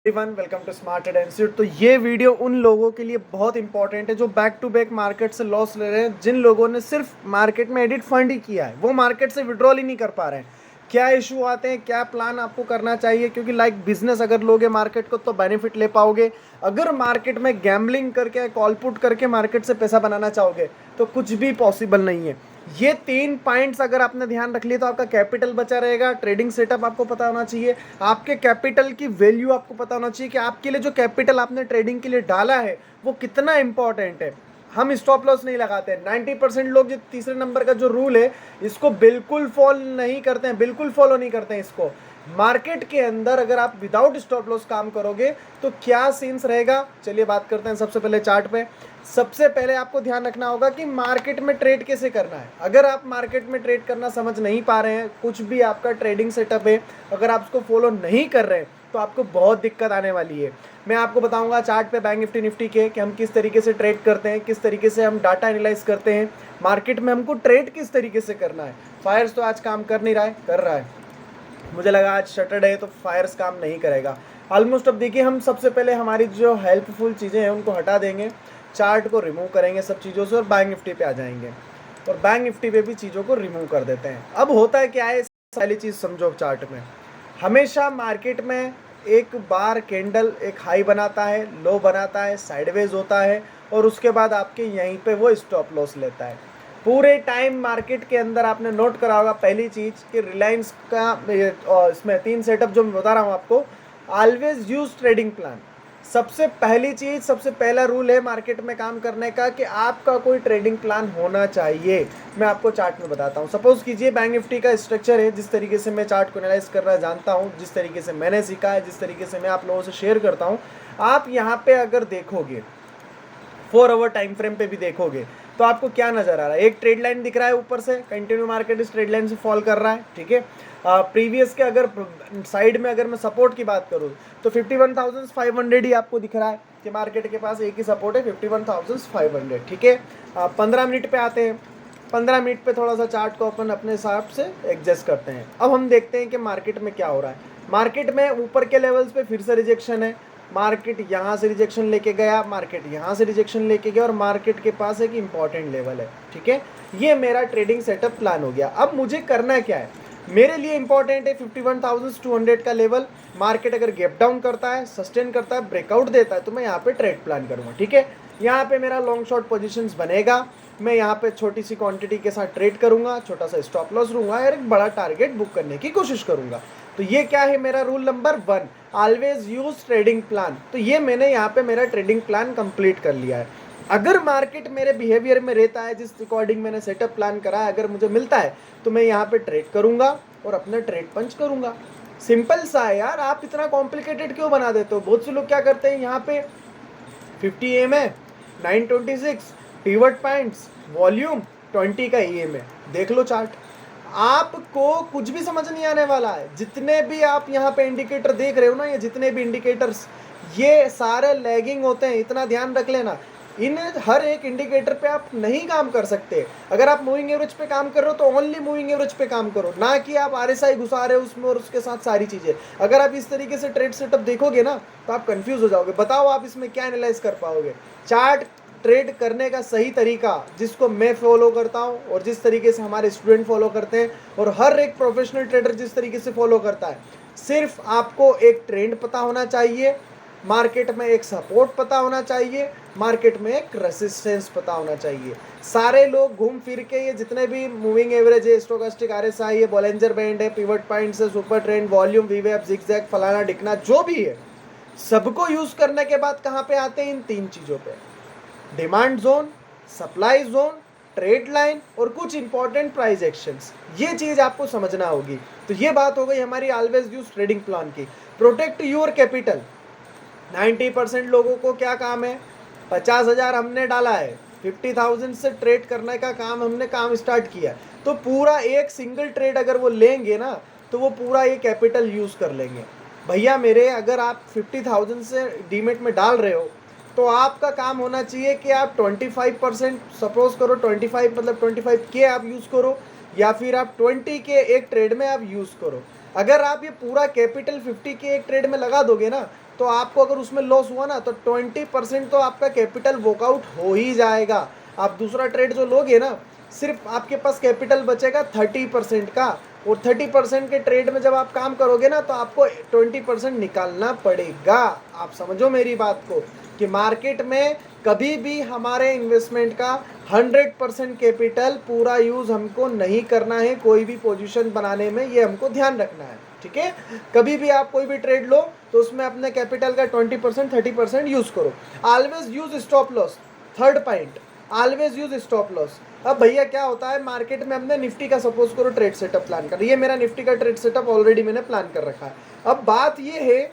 Everyone, welcome to smart trade institute. तो ये video उन लोगों के लिए बहुत इंपॉर्टेंट है जो बैक टू बैक मार्केट से लॉस ले रहे हैं, जिन लोगों ने सिर्फ मार्केट में एडिट फंड ही किया है, वो मार्केट से विड्रॉल ही नहीं कर पा रहे हैं। क्या इशू आते हैं, क्या प्लान आपको करना चाहिए, क्योंकि लाइक बिजनेस अगर लोगे मार्केट को तो बेनिफिट ले पाओगे। अगर मार्केट में गैम्बलिंग करके कॉल पुट करके मार्केट से पैसा बनाना चाहोगे तो कुछ भी पॉसिबल नहीं है। ये 3 पॉइंट्स अगर आपने ध्यान रख लिए तो आपका कैपिटल बचा रहेगा, ट्रेडिंग सेटअप आपको पता होना चाहिए, आपके कैपिटल की वैल्यू आपको पता होना चाहिए कि आपके लिए जो कैपिटल आपने ट्रेडिंग के लिए डाला है वो कितना इंपॉर्टेंट है। हम स्टॉप लॉस नहीं लगाते हैं। 90% लोग जो तीसरे नंबर का जो रूल है इसको बिल्कुल फॉलो नहीं करते हैं, बिल्कुल फॉलो नहीं करते हैं इसको। मार्केट के अंदर अगर आप विदाउट स्टॉप लॉस काम करोगे तो क्या सीन्स रहेगा, चलिए बात करते हैं। सबसे पहले चार्ट पे सबसे पहले आपको ध्यान रखना होगा कि मार्केट में ट्रेड कैसे करना है। अगर आप मार्केट में ट्रेड करना समझ नहीं पा रहे हैं, कुछ भी आपका ट्रेडिंग सेटअप है, अगर आप उसको फॉलो नहीं कर रहे हैं तो आपको बहुत दिक्कत आने वाली है। मैं आपको बताऊंगा चार्ट पे बैंक निफ्टी के कि हम किस तरीके से ट्रेड करते हैं, किस तरीके से हम डाटा एनालाइज करते हैं, मार्केट में हमको ट्रेड किस तरीके से करना है। फायर्स तो आज काम कर नहीं रहा है, कर रहा है। मुझे लगा आज सैटरडे है तो फायर्स काम नहीं करेगा ऑलमोस्ट। अब देखिए, हम सबसे पहले हमारी जो हेल्पफुल चीज़ें हैं उनको हटा देंगे, चार्ट को रिमूव करेंगे सब चीज़ों से और बैंक निफ्टी पे आ जाएंगे और बैंक निफ्टी पे भी चीज़ों को रिमूव कर देते हैं। अब होता है क्या है, पहली चीज़ समझो, चार्ट में हमेशा मार्केट में एक बार कैंडल एक हाई बनाता है, लो बनाता है, साइडवेज होता है और उसके बाद आपके यहीं पे वो स्टॉप लॉस लेता है। पूरे टाइम मार्केट के अंदर आपने नोट करा होगा पहली चीज़ कि रिलायंस का इसमें 3 सेटअप जो मैं बता रहा हूँ आपको, ऑलवेज यूज ट्रेडिंग प्लान। सबसे पहली चीज़, सबसे पहला रूल है मार्केट में काम करने का कि आपका कोई ट्रेडिंग प्लान होना चाहिए। मैं आपको चार्ट में बताता हूँ। सपोज कीजिए बैंक निफ्टी का स्ट्रक्चर है, जिस तरीके से मैं चार्ट को एनालाइज करना जानता हूँ, जिस तरीके से मैंने सीखा है, जिस तरीके से मैं आप लोगों से शेयर करता हूँ, आप यहाँ पे अगर देखोगे 4 आवर टाइम फ्रेम पे भी देखोगे तो आपको क्या नजर आ रहा है, एक ट्रेड लाइन दिख रहा है ऊपर से, कंटिन्यू मार्केट इस ट्रेड लाइन से फॉल कर रहा है, ठीक है। प्रीवियस के अगर साइड में अगर मैं सपोर्ट की बात करूँ तो 51,500 ही आपको दिख रहा है कि मार्केट के पास एक ही सपोर्ट है, 51,500, ठीक है। 15 मिनट पे आते हैं। 15 मिनट पे थोड़ा सा चार्ट को अपन अपने हिसाब से एडजस्ट करते हैं। अब हम देखते हैं कि मार्केट में क्या हो रहा है। मार्केट में ऊपर के लेवल्स पे फिर से रिजेक्शन है, मार्केट यहाँ से रिजेक्शन लेके गया, मार्केट यहाँ से रिजेक्शन लेके गया और मार्केट के पास एक इंपॉर्टेंट लेवल है, ठीक है। ये मेरा ट्रेडिंग सेटअप प्लान हो गया। अब मुझे करना क्या है, मेरे लिए इंपॉर्टेंट है 51,200 का लेवल। मार्केट अगर गैप डाउन करता है, सस्टेन करता है, ब्रेकआउट देता है तो मैं यहाँ पे ट्रेड प्लान करूँगा, ठीक है। यहाँ पे मेरा लॉन्ग शॉर्ट पोजिशन बनेगा, मैं यहाँ पे छोटी सी क्वांटिटी के साथ ट्रेड करूँगा, छोटा सा स्टॉप लॉस लूँगा और एक बड़ा टारगेट बुक करने की कोशिश करूँगा। तो ये क्या है मेरा rule number 1, always use trading plan. तो ये मैंने यहाँ पे मेरा ट्रेडिंग प्लान कंप्लीट कर लिया है। अगर मार्केट मेरे बिहेवियर में रहता है जिस अकॉर्डिंग मैंने सेटअप प्लान करा है, अगर मुझे मिलता है तो मैं यहाँ पे ट्रेड करूँगा और अपना ट्रेड पंच करूँगा। सिंपल सा है यार, आप इतना कॉम्प्लिकेटेड क्यों बना देते हो। बहुत से लोग क्या करते हैं, यहाँ पे 50 EM है, 926 पिवट पॉइंट्स, वॉल्यूम 20 का EM है। देख लो चार्ट, आपको कुछ भी समझ नहीं आने वाला है। जितने भी आप यहाँ पे इंडिकेटर देख रहे हो ना, ये जितने भी इंडिकेटर्स, ये सारे लैगिंग होते हैं, इतना ध्यान रख लेना। इन हर एक इंडिकेटर पे आप नहीं काम कर सकते। अगर आप मूविंग एवरेज पे काम कर रहे हो तो ओनली मूविंग एवरेज पे काम करो, ना कि आप RSI घुसा रहे हो उसमें और उसके साथ सारी चीज़ें। अगर आप इस तरीके से ट्रेड सेटअप देखोगे ना तो आप कंफ्यूज हो जाओगे। बताओ आप इसमें क्या एनालाइज कर पाओगे। चार्ट ट्रेड करने का सही तरीका जिसको मैं फॉलो करता हूँ और जिस तरीके से हमारे स्टूडेंट फॉलो करते हैं और हर एक प्रोफेशनल ट्रेडर जिस तरीके से फॉलो करता है, सिर्फ आपको एक ट्रेंड पता होना चाहिए, मार्केट में एक सपोर्ट पता होना चाहिए, मार्केट में एक रेसिस्टेंस पता होना चाहिए। सारे लोग घूम फिर के ये जितने भी मूविंग एवरेज है, स्टोकास्टिक RSI है, बॉलिंजर बैंड है, पिवट पॉइंट्स है, सुपर ट्रेंड, वॉल्यूम, वीवेप, जिगजैग, फलाना डिकना, जो भी है, सबको यूज करने के बाद कहाँ पे आते हैं, इन 3 चीजों पे, demand zone, supply zone, trade line और कुछ इंपॉर्टेंट प्राइस एक्शंस। ये चीज आपको समझना होगी। तो ये बात हो गई हमारी ऑलवेज यूज ट्रेडिंग प्लान की। Protect your capital. 90% लोगों को क्या काम है, 50,000 हमने डाला है, 50,000 से ट्रेड करने का हमने काम स्टार्ट किया, तो पूरा एक सिंगल ट्रेड अगर वो लेंगे ना तो वो पूरा ये कैपिटल यूज कर लेंगे। भैया मेरे, अगर आप 50,000 से डीमेट में डाल रहे हो तो आपका काम होना चाहिए कि आप 25%, सपोज करो 25 मतलब 25K आप यूज़ करो, या फिर आप 20K एक ट्रेड में आप यूज़ करो। अगर आप ये पूरा कैपिटल 50K एक ट्रेड में लगा दोगे ना तो आपको अगर उसमें लॉस हुआ ना तो 20% तो आपका कैपिटल वर्कआउट हो ही जाएगा। आप दूसरा ट्रेड जो लोगे ना, सिर्फ आपके पास कैपिटल बचेगा 30% का, और 30% के ट्रेड में जब आप काम करोगे ना तो आपको 20% निकालना पड़ेगा। आप समझो मेरी बात को कि मार्केट में कभी भी हमारे इन्वेस्टमेंट का 100% कैपिटल पूरा यूज हमको नहीं करना है कोई भी पोजीशन बनाने में, ये हमको ध्यान रखना है, ठीक है। कभी भी आप कोई भी ट्रेड लो तो उसमें अपने कैपिटल का 20% 30% यूज करो। Always use stop loss. Third point, always use stop loss. अब भैया क्या होता है, मार्केट में हमने निफ्टी का सपोज करो ट्रेड सेटअप प्लान कर, ये मेरा निफ्टी का ट्रेड सेटअप ऑलरेडी मैंने प्लान कर रखा है। अब बात ये है,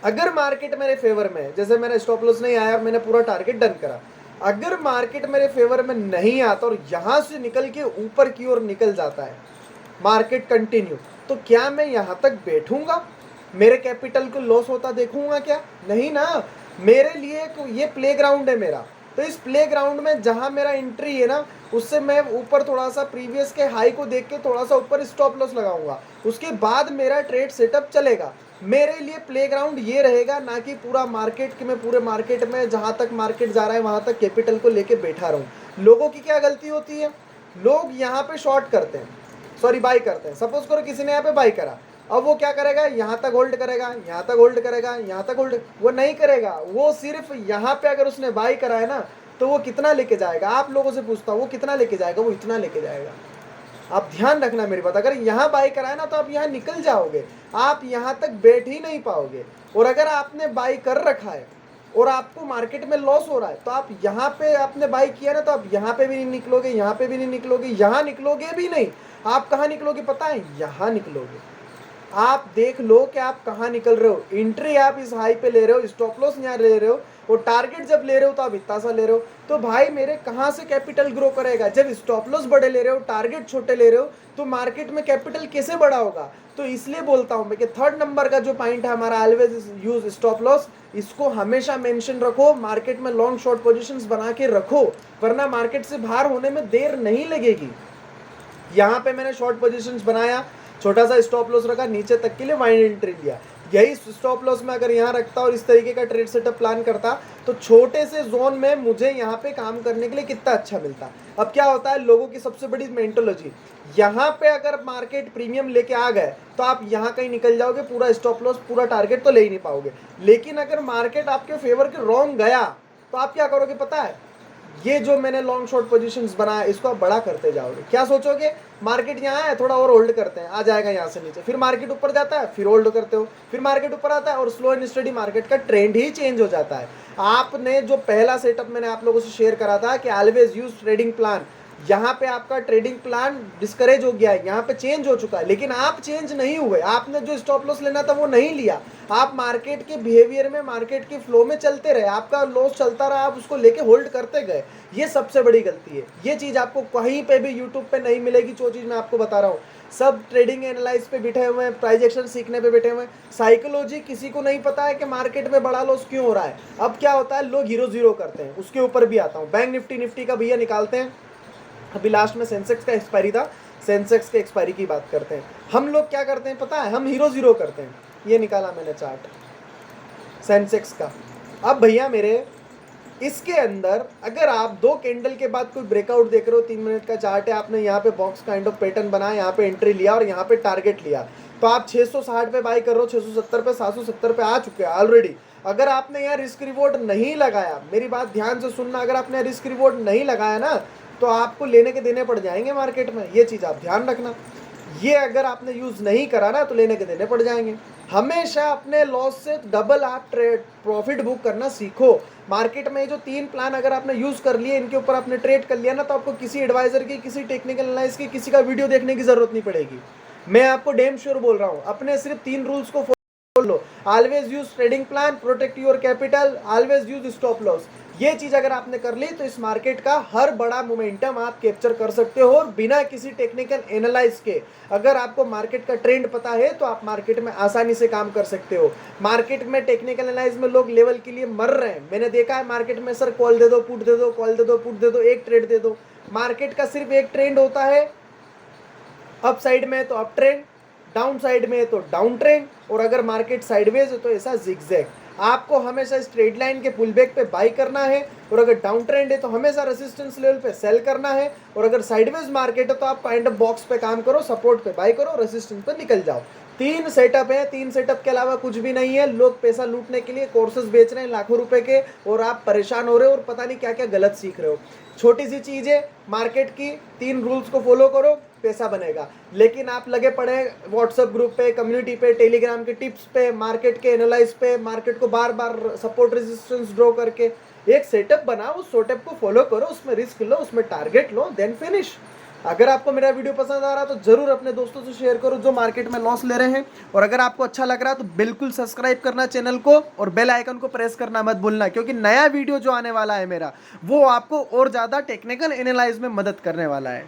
अगर मार्केट मेरे फेवर में है, जैसे मेरा स्टॉप लॉस नहीं आया और मैंने पूरा टारगेट डन करा, अगर मार्केट मेरे फेवर में नहीं आता और यहां से निकल के ऊपर की ओर निकल जाता है मार्केट कंटिन्यू, तो क्या मैं यहां तक बैठूंगा? मेरे कैपिटल को लॉस होता देखूंगा क्या? नहीं ना। मेरे लिए ये प्लेग्राउंड है मेरा, तो इस प्लेग्राउंड में जहां मेरा एंट्री है ना, उससे मैं ऊपर थोड़ा सा प्रीवियस के हाई को देख के थोड़ा सा ऊपर स्टॉप लॉस लगाऊंगा, उसके बाद मेरा ट्रेड सेटअप चलेगा। मेरे लिए प्लेग्राउंड ये रहेगा, ना कि पूरा मार्केट कि मैं पूरे मार्केट में जहां तक मार्केट जा रहा है वहां तक कैपिटल को लेके बैठा रहूं। लोगों की क्या गलती होती है, लोग यहाँ पे शॉर्ट करते हैं, सॉरी बाई करते हैं। सपोज करो किसी ने यहाँ पे बाई करा, अब वो क्या करेगा, यहाँ तक होल्ड करेगा, यहाँ तक होल्ड करेगा, यहाँ तक होल्ड, वो नहीं करेगा। वो सिर्फ यहाँ पे अगर उसने बाई करा है ना, तो वो कितना लेके जाएगा? आप लोगों से पूछता हूँ, वो कितना लेके जाएगा? वो इतना लेके जाएगा। आप ध्यान रखना मेरी बात, अगर यहाँ बाई कराए ना तो आप यहाँ निकल जाओगे, आप यहाँ तक बैठ ही नहीं पाओगे। और अगर आपने बाई कर रखा है और आपको मार्केट में लॉस हो रहा है, तो आप यहाँ पे आपने बाई किया ना, तो आप यहाँ पे भी नहीं निकलोगे, यहाँ पे भी नहीं निकलोगे, यहाँ निकलोगे भी नहीं। आप कहाँ निकलोगे पता है? यहाँ निकलोगे। आप देख लो कि आप कहाँ निकल रहे हो। एंट्री आप इस हाई पे ले रहे हो, स्टॉप लॉस यहाँ ले रहे हो, और टारगेट जब ले रहे हो तो आप इतना सा ले रहे हो। तो भाई मेरे कहाँ से कैपिटल ग्रो करेगा? जब स्टॉप लॉस बड़े ले रहे हो, टारगेट छोटे ले रहे हो, तो मार्केट में कैपिटल कैसे बड़ा होगा? तो इसलिए बोलता हूँ मैं कि थर्ड नंबर का जो पॉइंट है हमारा, ऑलवेज यूज स्टॉप लॉस, इसको हमेशा मेंशन रखो। मार्केट में लॉन्ग शॉर्ट पोजीशंस बना के रखो, वरना मार्केट से बाहर होने में देर नहीं लगेगी। यहाँ पे मैंने शॉर्ट पोजीशंस बनाया, छोटा सा स्टॉप लॉस रखा, नीचे तक के लिए वाइड एंट्री लिया। यही स्टॉप लॉस में अगर यहाँ रखता और इस तरीके का ट्रेड सेटअप प्लान करता, तो छोटे से जोन में मुझे यहाँ पे काम करने के लिए कितना अच्छा मिलता। अब क्या होता है, लोगों की सबसे बड़ी मेंटोलॉजी, यहाँ पे अगर मार्केट प्रीमियम लेके आ गए तो आप यहाँ कहीं निकल जाओगे, पूरा स्टॉप लॉस पूरा टारगेट तो ले ही नहीं पाओगे। लेकिन अगर मार्केट आपके फेवर के रॉन्ग गया तो आप क्या करोगे पता है? ये जो मैंने लॉन्ग शॉर्ट पोजीशंस बनाया, इसको आप बड़ा करते जाओगे। क्या सोचोगे, मार्केट यहाँ है, थोड़ा और होल्ड करते हैं, आ जाएगा यहाँ से नीचे, फिर मार्केट ऊपर जाता है, फिर होल्ड करते हो, फिर मार्केट ऊपर आता है, और स्लो एंड स्टडी मार्केट का ट्रेंड ही चेंज हो जाता है। आपने जो पहला सेटअप मैंने आप लोगों से शेयर करा था कि ऑलवेज यूज ट्रेडिंग प्लान, यहाँ पे आपका ट्रेडिंग प्लान डिस्करेज हो गया है, यहाँ पे चेंज हो चुका है। लेकिन आप चेंज नहीं हुए, आपने जो स्टॉप लॉस लेना था वो नहीं लिया। आप मार्केट के बिहेवियर में, मार्केट के फ्लो में चलते रहे, आपका लॉस चलता रहा, आप उसको लेके होल्ड करते गए। ये सबसे बड़ी गलती है। ये चीज़ आपको कहीं पे भी यूट्यूब पे नहीं मिलेगी। जो चीज़ मैं आपको बता रहा हूँ, सब ट्रेडिंग एनालाइज पे बैठे हुए हैं, प्राइस एक्शन सीखने पे बैठे हुए हैं। साइकोलॉजी किसी को नहीं पता है कि मार्केट में बड़ा लॉस क्यों हो रहा है। अब क्या होता है, लोग हीरो जीरो करते हैं, उसके ऊपर भी आता हूँ। बैंक निफ्टी का भैया निकालते हैं, अभी लास्ट में सेंसेक्स का एक्सपायरी था, सेंसेक्स के एक्सपायरी की बात करते हैं। हम लोग क्या करते हैं पता है, हम हीरो जीरो करते हैं। ये निकाला मैंने चार्ट सेंसेक्स का। अब भैया मेरे इसके अंदर अगर आप दो कैंडल के बाद कोई ब्रेकआउट देख रहे हो, 3 मिनट का चार्ट है, आपने यहाँ पे बॉक्स काइंड ऑफ पैटर्न बनाया, यहाँ पे एंट्री लिया और यहाँ पे टारगेट लिया, तो आप 660 पे बाई कर रहे हो, 670 पे, 770 पे आ चुके हैं ऑलरेडी। अगर आपने यहाँ रिस्क रिवॉर्ड नहीं लगाया, मेरी बात ध्यान से सुनना, अगर आपने रिस्क रिवॉर्ड नहीं लगाया ना, तो आपको लेने के देने पड़ जाएंगे मार्केट में। ये चीज़ आप ध्यान रखना। ये अगर आपने यूज़ नहीं करा ना, तो लेने के देने पड़ जाएंगे। हमेशा अपने लॉस से डबल आप ट्रेड प्रॉफिट बुक करना सीखो। मार्केट में जो 3 प्लान अगर आपने यूज़ कर लिए, इनके ऊपर आपने ट्रेड कर लिया ना, तो आपको किसी एडवाइजर की, किसी टेक्निकल एनालिस्ट की, किसी का वीडियो देखने की ज़रूरत नहीं पड़ेगी। मैं आपको डेम श्योर बोल रहा हूँ। अपने सिर्फ 3 रूल्स को follow low. Always use trading plan, protect your capital, always use stop loss. ये चीज अगर आपने कर ली, तो इस मार्केट का हर बड़ा मोमेंटम आप कैप्चर कर सकते हो, और बिना किसी टेक्निकल एनालाइज के। अगर आपको मार्केट का ट्रेंड पता है, तो आप मार्केट में आसानी से काम कर सकते हो। मार्केट में टेक्निकल एनालाइज में लोग लेवल के लिए मर रहे हैं। मैंने देखा है मार्केट में, सर कॉल दे दो, पुट दे दो, कॉल दे दो, पुट दे दो, एक ट्रेड दे दो। मार्केट का सिर्फ एक ट्रेंड होता है, अप साइड में तो अप ट्रेंड, डाउन साइड में है तो डाउन ट्रेंड, और अगर मार्केट साइडवेज है तो ऐसा जिगजैग। आपको हमेशा स्ट्रेट लाइन के पुल बैक पे बाई करना है, और अगर डाउन ट्रेंड है तो हमेशा रेजिस्टेंस लेवल पे सेल करना है, और अगर साइडवेज मार्केट है तो आप काइंड ऑफ बॉक्स पे काम करो, सपोर्ट पे बाई करो, रेजिस्टेंस पे निकल जाओ। 3 सेटअप है, 3 सेटअप के अलावा कुछ भी नहीं है। लोग पैसा लूटने के लिए कोर्सेज बेच रहे हैं लाखों रुपए के, और आप परेशान हो रहे हो और पता नहीं क्या क्या गलत सीख रहे हो। छोटी सी चीज़ है मार्केट की, 3 रूल्स को फॉलो करो, पैसा बनेगा। लेकिन आप लगे पड़े व्हाट्सएप ग्रुप पे, कम्युनिटी पे, टेलीग्राम के टिप्स पे, मार्केट के एनालाइज पे, मार्केट को बार बार सपोर्ट रेजिस्टेंस ड्रॉ करके। एक सेटअप बनाओ, उस सेटअप को फॉलो करो, उसमें रिस्क लो, उसमें टारगेट लो, देन फिनिश। अगर आपको मेरा वीडियो पसंद आ रहा है तो जरूर अपने दोस्तों से शेयर करो जो मार्केट में लॉस ले रहे हैं, और अगर आपको अच्छा लग रहा है तो बिल्कुल सब्सक्राइब करना चैनल को, और बेल आइकन को प्रेस करना मत भूलना, क्योंकि नया वीडियो जो आने वाला है मेरा, वो आपको और ज़्यादा टेक्निकल एनालाइज में मदद करने वाला है।